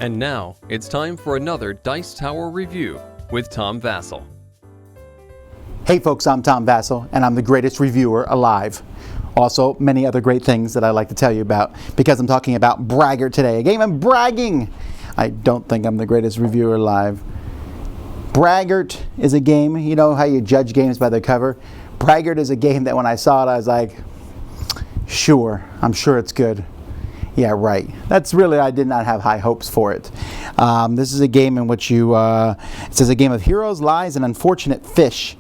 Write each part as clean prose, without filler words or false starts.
And now, it's time for another Dice Tower review with Tom Vasel. Hey folks, I'm Tom Vasel, and I'm the greatest reviewer alive. Also, many other great things that I like to tell you about, because I'm talking about Braggart today, a game of bragging. I don't think I'm the greatest reviewer alive. Braggart is a game, you know how you judge games by their cover? Braggart is a game that when I saw it, I was like, sure, I'm sure it's good. Yeah, right. That's really, I did not have high hopes for it. This is a game in which you, it says a game of heroes, lies, and unfortunate fish.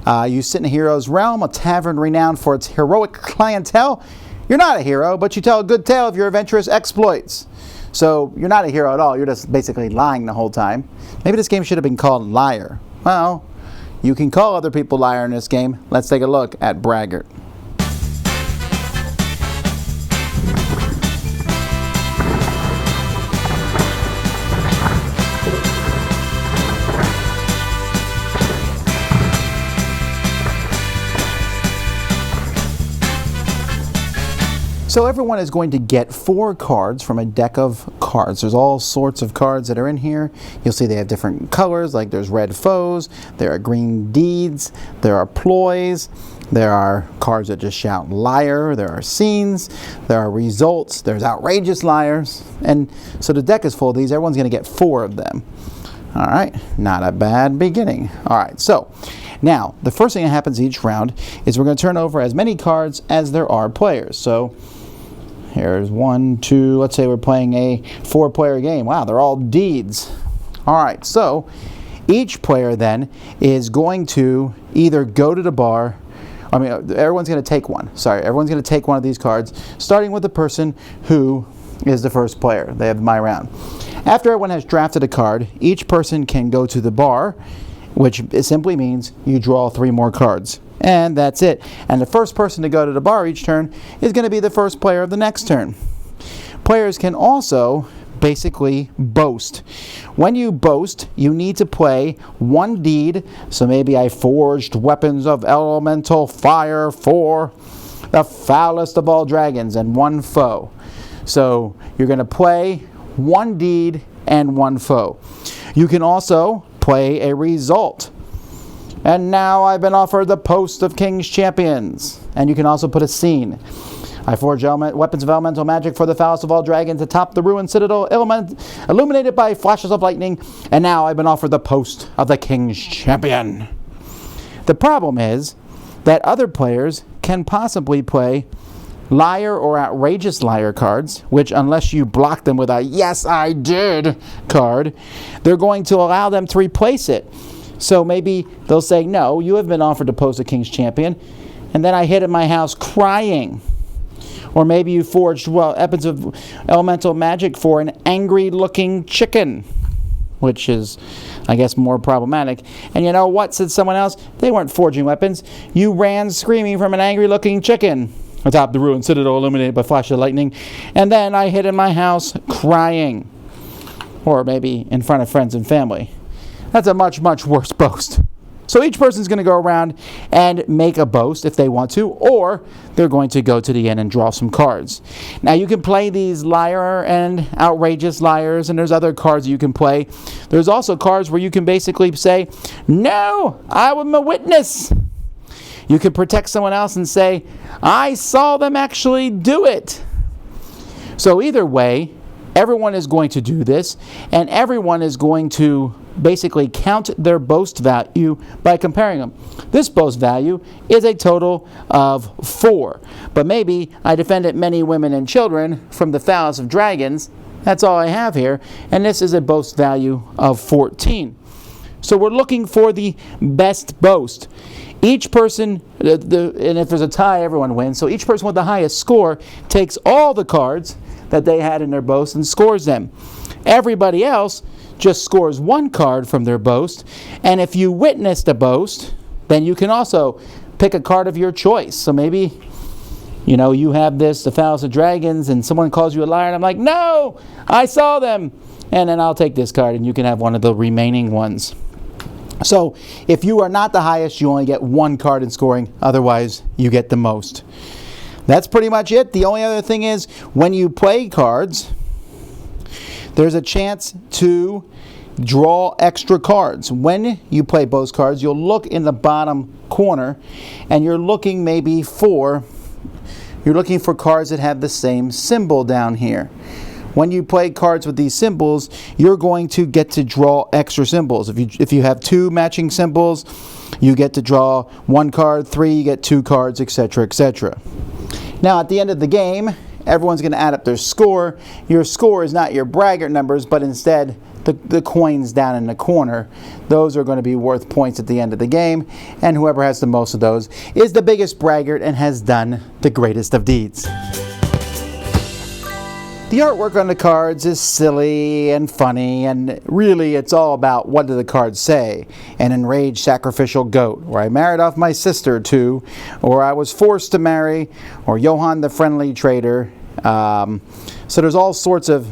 You sit in a hero's realm, a tavern renowned for its heroic clientele. You're not a hero, but you tell a good tale of your adventurous exploits. So you're not a hero at all. You're just basically lying the whole time. Maybe this game should have been called Liar. Well, you can call other people liar in this game. Let's take a look at Braggart. So everyone is going to get 4 cards from a deck of cards. There's all sorts of cards that are in here. You'll see they have different colors, like there's red foes, there are green deeds, there are ploys, there are cards that just shout liar, there are scenes, there are results, there's outrageous liars. And so the deck is full of these. Everyone's going to get 4 of them. All right, not a bad beginning. All right, so now the first thing that happens each round is we're going to turn over as many cards as there are players. So here's 1, 2, let's say we're playing a 4-player game. Wow, they're all deeds. All right, so each player then is going to either go to the bar, everyone's going to take one. Sorry, everyone's going to take one of these cards, starting with the person who is the first player. They have my round. After everyone has drafted a card, each person can go to the bar, which simply means you draw 3 more cards. And that's it. And the first person to go to the bar each turn is going to be the first player of the next turn. Players can also basically boast. When you boast, you need to play 1 deed. So maybe I forged weapons of elemental fire for the foulest of all dragons and 1 foe. So you're going to play 1 deed and 1 foe. You can also play a result. And now I've been offered the post of King's Champions. And you can also put a scene. I forge weapons of elemental magic for the foulest of all dragons atop the ruined citadel, illuminated by flashes of lightning. And now I've been offered the post of the King's Champion. The problem is that other players can possibly play liar or outrageous liar cards, which unless you block them with a yes I did card, they're going to allow them to replace it. So maybe they'll say, no, you have been offered to post a King's Champion, and then I hid in my house crying. Or maybe you forged weapons of elemental magic for an angry-looking chicken, which is, I guess, more problematic. And you know what, said someone else? They weren't forging weapons. You ran screaming from an angry-looking chicken atop the ruined citadel illuminated by flash of lightning, and then I hid in my house crying. Or maybe in front of friends and family. That's a much, much worse boast. So each person's going to go around and make a boast if they want to, or they're going to go to the end and draw some cards. Now you can play these liar and outrageous liars, and there's other cards you can play. There's also cards where you can basically say, no, I am a witness. You can protect someone else and say, I saw them actually do it. So either way, everyone is going to do this, and everyone is going to basically count their boast value by comparing them. This boast value is a total of 4. But maybe I defended many women and children from the foulest of dragons. That's all I have here. And this is a boast value of 14. So we're looking for the best boast. Each person, and if there's a tie, everyone wins. So each person with the highest score takes all the cards that they had in their boast and scores them. Everybody else just scores 1 card from their boast, and if you witnessed a boast, then you can also pick a card of your choice. So maybe, you have the foulest of dragons, and someone calls you a liar, and I'm like, no, I saw them, and then I'll take this card, and you can have one of the remaining ones. So if you are not the highest, you only get 1 card in scoring, otherwise you get the most. That's pretty much it. The only other thing is, when you play cards, there's a chance to draw extra cards. When you play boast cards, you'll look in the bottom corner and you're looking for cards that have the same symbol down here. When you play cards with these symbols, you're going to get to draw extra symbols. If you have 2 matching symbols, you get to draw 1 card, 3, you get 2 cards, etc., etc. Now, at the end of the game, everyone's going to add up their score. Your score is not your Braggart numbers, but instead the coins down in the corner. Those are going to be worth points at the end of the game, and whoever has the most of those is the biggest Braggart and has done the greatest of deeds. The artwork on the cards is silly and funny, and really it's all about what do the cards say. An enraged sacrificial goat, or I married off my sister to, or I was forced to marry, or Johann the friendly trader. So there's all sorts of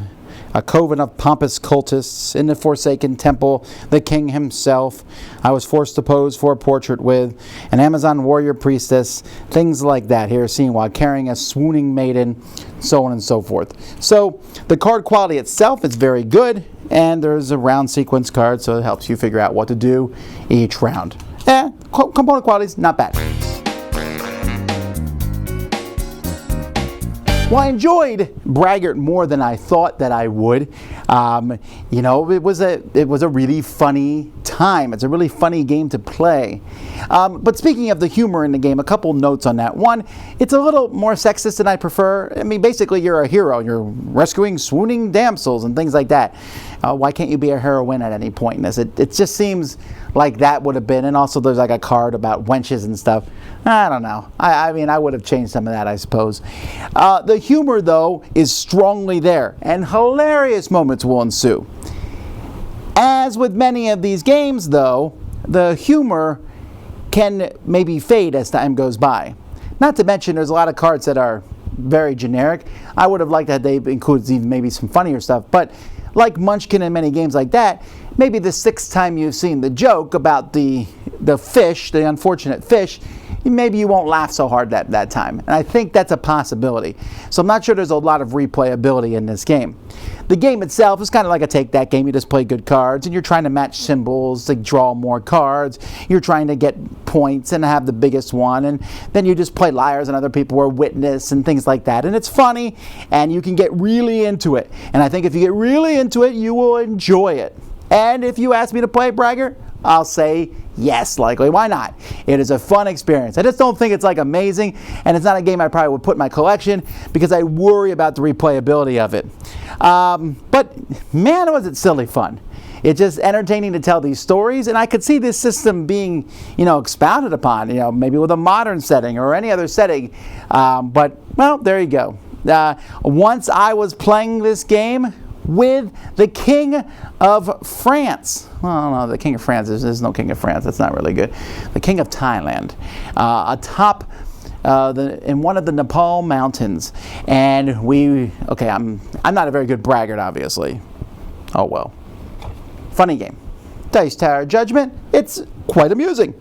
a coven of pompous cultists in the forsaken temple, the king himself, I was forced to pose for a portrait with, an Amazon warrior priestess, things like that here seen while carrying a swooning maiden, so on and so forth. So the card quality itself is very good, and there's a round sequence card, so it helps you figure out what to do each round. Component quality is not bad. Well, I enjoyed Braggart more than I thought that I would. It was a really funny time. It's a really funny game to play. But speaking of the humor in the game, a couple notes on that. One, it's a little more sexist than I prefer. I mean, basically, you're a hero. You're rescuing swooning damsels and things like that. Why can't you be a heroine at any point in this? It just seems like that would have been. And also, there's like a card about wenches and stuff. I don't know. I mean, I would have changed some of that, I suppose. The humor, though, is strongly there, and hilarious moments will ensue. As with many of these games, though, the humor can maybe fade as time goes by. Not to mention, there's a lot of cards that are very generic. I would have liked that they included even maybe some funnier stuff, but like Munchkin and many games like that, maybe the 6th time you've seen the joke about the fish, the unfortunate fish, maybe you won't laugh so hard that time. And I think that's a possibility. So I'm not sure there's a lot of replayability in this game. The game itself is kind of like a take that game. You just play good cards and you're trying to match symbols to draw more cards. You're trying to get points and have the biggest one. And then you just play liars and other people are witness and things like that. And it's funny and you can get really into it. And I think if you get really into it, you will enjoy it. And if you ask me to play Braggart, I'll say yes, likely. Why not? It is a fun experience. I just don't think it's like amazing, and it's not a game I probably would put in my collection because I worry about the replayability of it. But man, was it silly fun. It's just entertaining to tell these stories, and I could see this system being, expounded upon, maybe with a modern setting or any other setting. But, well, there you go. Once I was playing this game with the King of France. Well, no, the King of France, there's no King of France. That's not really good. The King of Thailand, atop in one of the Nepal mountains. And I'm not a very good Braggart, obviously. Oh well. Funny game. Dice Tower Judgment, it's quite amusing.